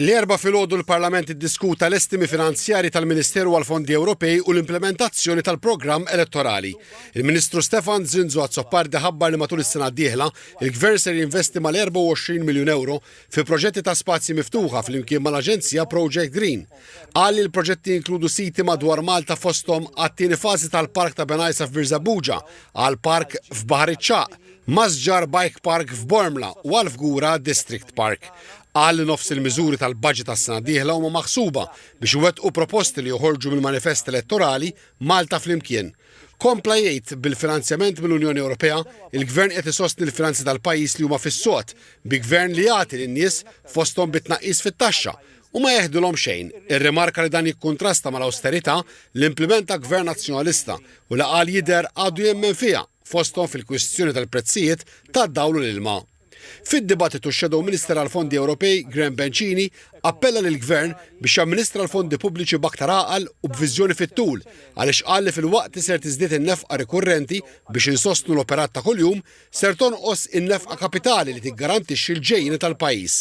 L-erba' filgħodu l-Parlament iddiskuta l-estimi finanzjarji tal-Ministeru għall-Fondi Ewropej u l-implementazzjoni tal-programm elettorali. Il-Ministru Stefan Zinzo Azzopardi ħabbar li matul is-sena d-dieħla il-Gvern ser jinvesti mal-24 miljun euro fi proġetti ta' spazji miftuħa flimkien mal-Aġenzija Project Green. Qal li l-proġetti jinkludu siti madwar Malta fosthom għat-tieni fażi tal-Park ta' Benajsa f'Virzabuġa, għall-Park f'Baħar iċ-Ċaq, Masġar Bike Park f'Bormla u għall-Fgura District Park. Qal li nofs il-miżuri tal-budget tas-sena d-dieħla huma maħsuba biex iwettqu proposti li joħorġu mill-manifest elettorali Malta flimkien. Kompla jgħid bil-finanzjament mill-Unjoni Ewropea, il-Gvern qed isostni l-finanzi tal-pajjiż li huma fis-sod bi gvern li jagħti lin-nies fosthom bit-tnaqqis fit-taxxa u ma jeħdulhom xejn. Ir-rimarka li dan jikkuntrasta mal-awsterità li implementa Gvern nazzjonalista u li qal jidher għadu jemmen fiha fosthom fil-kwistjoni tal-prezzijiet tad-dawl u l-ilma. Fid-dibattitu x-Shadow Minister għall-Fondi Ewropej, Graham Bencini, appella lill-Gvern biex jamministra l-fondi pubbliċi b'aktar għaqal u b'viżjoni fit-tul għaliex qal li fil-waqt li ser tiżdied in-nefqa rikurrenti biex insostnu l-operat ta' kuljum ser tonqos in-nefqa kapitali li tiggarantixxi l-ġejjini tal-pajjiż.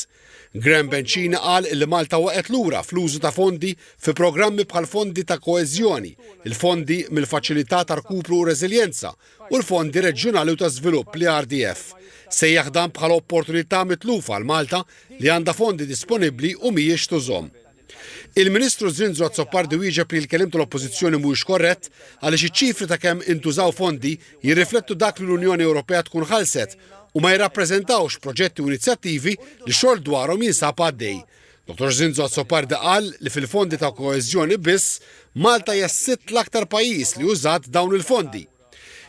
Graham Bencini qal li Malta waqgħet lura fl-użu ta' fondi fi programmi bħal fondi ta' koeżjoni, il-fondi mill-Faċilità ta' Rkupru u Reżiljenza u l-fondi reġjonali u ta' żvilupp li RDF. Sejjaħ dan bħala opportunità mitlufa għal Malta li għandha fondi disponibbli u mhijiex tużhom. Il-Ministru Zinzo Azzopardi wieġeb li l-kelim tal-Oppożizzjoni mhuwiex korrett għaliex iċ-ċifri ta' kemm intużaw fondi jirriflettu dak li l-Unjoni Ewropea tkun ħalset u ma jirrappreżentawx proġetti u inizjattivi li xogħol dwarhom jinsab għaddej. Dr. Zinzo Azzopardi qal li fil-fondi ta' koeżjoni biss Malta hija s-sitt l-aktar pajjiż li użat dawn il-fondi.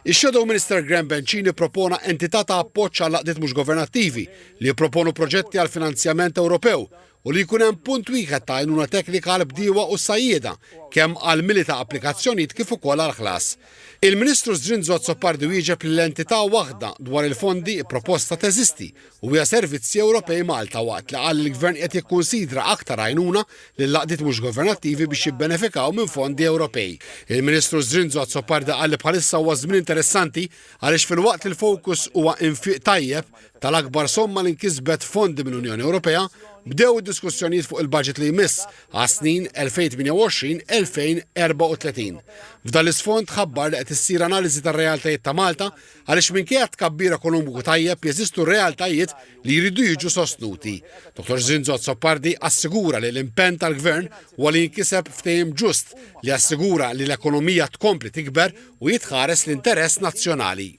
Ix-Shadow Minister Graham Bencini propona entità ta' appoġġ għal laqdiet mhux governattivi li jipproponu proġetti għal finanzjament Ewropew u li jkun hemm punt wieħed ta' għajnuna teknika għal bdiewa u sajjieda kemm għal mili ta' applikazzjonijiet kif ukoll għal ħlas. Il-Ministru Zinzo Azzopardi wieġeb li l-entità waħda dwar il-fondi proposta teżisti u hija Servizzi Ewropej Malta waqt li qal li l-Gvern qed jikkunsidra aktar għajnuna lil laqdiet mhux governattivi biex jibbenefikaw minn fondi Ewropej. Il-Ministru Zinzo Azzopardi qal li bħalissa huwa żmien interessanti għaliex filwaqt il-fokus huwa infiq tajjeb tal-akbar somma li nkisbet fondi mill-Unjoni Ewropea, bdew id-diskussjonijiet fuq il-budget li jmiss għas-snin 2028-2034. F'dan l-isfond ħabbar li qed issir analiżi tar-realtajiet ta' Malta għaliex minkejja tkabbir ekonomiku tajjeb jeżistu realtajiet li jridu jiġu sostnuti. Dr. Zinzo Azzopardi assigura li l-impenn tal-Gvern huwa li jinkiseb ftehim ġust li assigura li l-ekonomija tkompli tikber u jitħares l-interess nazzjonali.